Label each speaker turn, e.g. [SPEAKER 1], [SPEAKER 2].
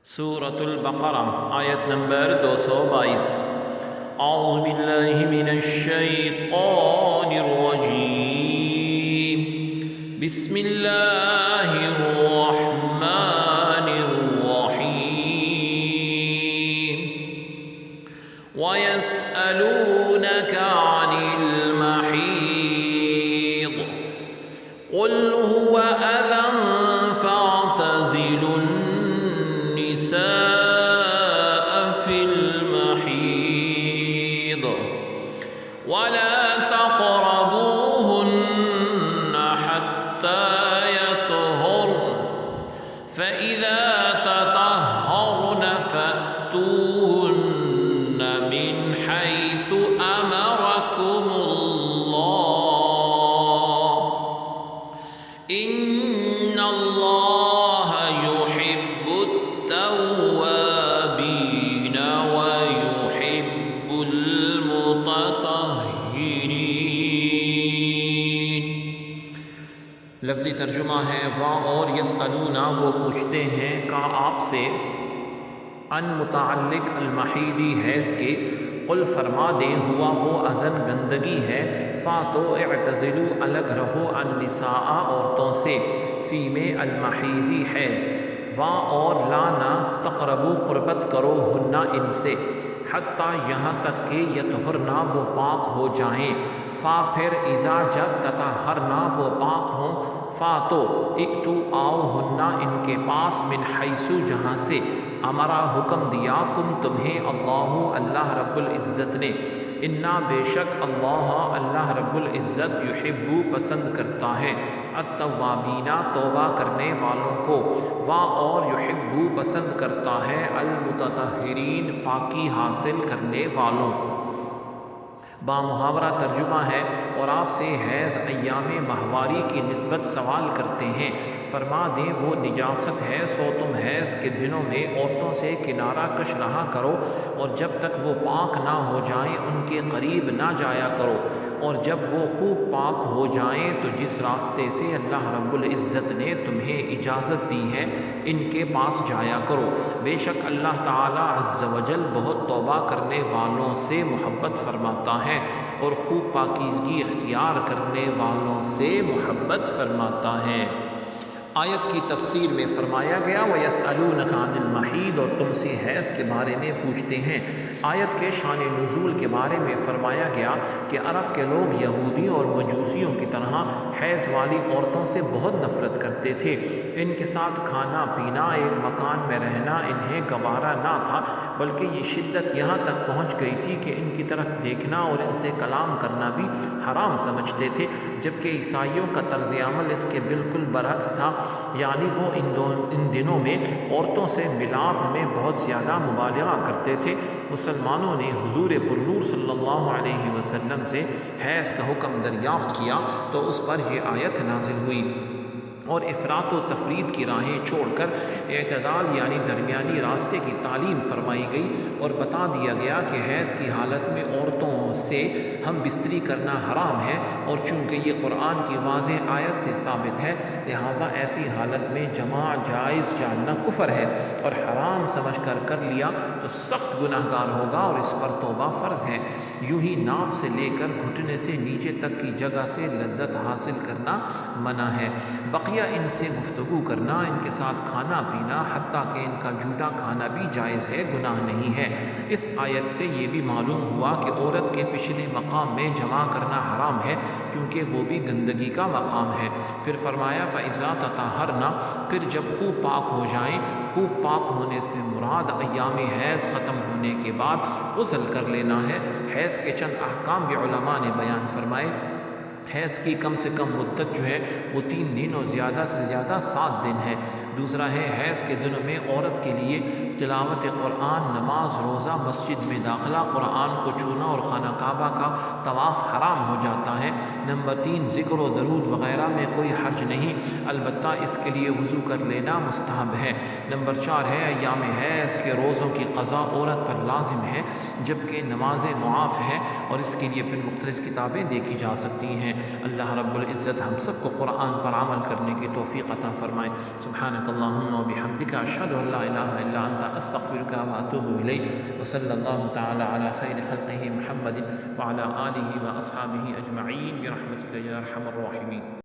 [SPEAKER 1] سورة البقرة آیت نمبر 222۔ اعوذ باللہ من الشیطان الرجیم، بسم اللہ الرحمن الرحیم۔ وَيَسْأَلُونَكَ عَنِ الْمَحِيضِ قُلْ هُوَ أَذًى فَاعْتَزِلُوا النِّسَاءَ فِي الْمَحِيضِ وَلَا تَقْرَبُوهُنَّ حَتَّى يَطْهُرْنَ فَإِذَا تَطَهَّرْنَ فَأْتُوهُنَّ مِنْ حَيْثُ أَمَرَكُمُ اللَّهُ إِنَّ اللَّهَ يُحِبُّ التَّوَّابِينَ وَيُحِبُّ الْمُتَطَهِّرِينَ۔ لفظی ترجمہ ہے اور یسألون، وہ پوچھتے ہیں کا آپ سے، ان متعلق المحیدی حیض کے، قل فرما دیں ہوا وہ اذن گندگی ہے، فاتو اعتزلو الگ رہو، النساء عورتوں سے، فی میں المحیضی حیض، اور لانا تقربو قربت کرو، ہنہ ان سے، حتیٰ یہاں تک کہ یطہرنا وہ پاک ہو جائیں، فا پھر اذا جب تطہرنا وہ پاک ہوں، فاتو ائتو آؤ، ہنہ ان کے پاس، من حیثو جہاں سے، امرا حکم دیا، کم تمہیں، اللہ رب العزت نے، انا بے شک اللہ رب العزت، یحبو پسند کرتا ہے، التوابین توبہ کرنے والوں کو، اور یحبو پسند کرتا ہے، المتطہرین پاکی حاصل کرنے والوں کو۔ بامحاورہ ترجمہ ہے، اور آپ سے حیض ایام ماہواری کی نسبت سوال کرتے ہیں، فرما دیں وہ نجاست ہے، سو تم حیض کے دنوں میں عورتوں سے کنارہ کش رہا کرو، اور جب تک وہ پاک نہ ہو جائیں ان کے قریب نہ جایا کرو، اور جب وہ خوب پاک ہو جائیں تو جس راستے سے اللہ رب العزت نے تمہیں اجازت دی ہے ان کے پاس جایا کرو، بے شک اللہ تعالی عز و جل بہت توبہ کرنے والوں سے محبت فرماتا ہے، اور خوب پاکیزگی اختیار کرنے والوں سے محبت فرماتا ہے۔ آیت کی تفسیر میں فرمایا گیا، وَيَسْأَلُونَكَ عَنِ الْمَحِيضِ، اور تم سے حیض کے بارے میں پوچھتے ہیں۔ آیت کے شان نزول کے بارے میں فرمایا گیا کہ عرب کے لوگ یہودی اور مجوسیوں کی طرح حیض والی عورتوں سے بہت نفرت کرتے تھے، ان کے ساتھ کھانا پینا، ایک مکان میں رہنا انہیں گوارا نہ تھا، بلکہ یہ شدت یہاں تک پہنچ گئی تھی کہ ان کی طرف دیکھنا اور ان سے کلام کرنا بھی حرام سمجھتے تھے، جبکہ عیسائیوں کا طرز عمل اس کے بالکل برعکس تھا، یعنی وہ ان دنوں میں عورتوں سے ملاپ میں بہت زیادہ مبالغہ کرتے تھے۔ مسلمانوں نے حضور پرنور صلی اللہ علیہ وسلم سے حیض کا حکم دریافت کیا تو اس پر یہ آیت نازل ہوئی، اور افراط و تفرید کی راہیں چھوڑ کر اعتدال یعنی درمیانی راستے کی تعلیم فرمائی گئی، اور بتا دیا گیا کہ حیض کی حالت میں عورتوں سے ہم بستری کرنا حرام ہے، اور چونکہ یہ قرآن کی واضح آیت سے ثابت ہے لہٰذا ایسی حالت میں جماع جائز جاننا کفر ہے، اور حرام سمجھ کر لیا تو سخت گناہ گار ہوگا، اور اس پر توبہ فرض ہے۔ یوں ہی ناف سے لے کر گھٹنے سے نیچے تک کی جگہ سے لذت حاصل کرنا منع ہے، بقیہ ان سے گفتگو کرنا، ان کے ساتھ کھانا پینا، حتیٰ کہ ان کا جھوٹا کھانا بھی جائز ہے، گناہ نہیں ہے۔ اس آیت سے یہ بھی معلوم ہوا کہ عورت کے پچھلے مقام میں جمع کرنا حرام ہے، کیونکہ وہ بھی گندگی کا مقام ہے۔ پھر فرمایا فَإِذَا تَطَهَّرْنَ، پھر جب خوب پاک ہو جائیں، خوب پاک ہونے سے مراد ایام حیض ختم ہونے کے بعد غسل کر لینا ہے۔ حیض کے چند احکام بھی علماء نے بیان فرمائے۔ حیض کی کم سے کم مدت جو ہے وہ 3 دن اور زیادہ سے زیادہ 7 دن ہے۔ دوسرا ہے حیض کے دنوں میں عورت کے لیے تلاوت قرآن، نماز، روزہ، مسجد میں داخلہ، قرآن کو چھونا اور خانہ کعبہ کا طواف حرام ہو جاتا ہے۔ نمبر 3 ذکر و درود وغیرہ میں کوئی حرج نہیں، البتہ اس کے لیے وضو کر لینا مستحب ہے۔ نمبر 4 ہے ایام حیض کے روزوں کی قضا عورت پر لازم ہے، جبکہ نمازیں معاف ہیں، اور اس کے لیے پھر مختلف کتابیں دیکھی جا سکتی ہیں۔ اللہ رب العزت ہم سب کو قرآن پر عمل کرنے کی توفیق عطا فرمائے۔ سبحانک سبحانک اللہم و بحمدک اشہد ان لا الہ الا انت استغفرک و اتوب الیک وصلی اللہ تعالی علی خیر خلقہ محمد وعلی آلہ و اصحابہ اجمعین برحمتک یا ارحم الراحمین.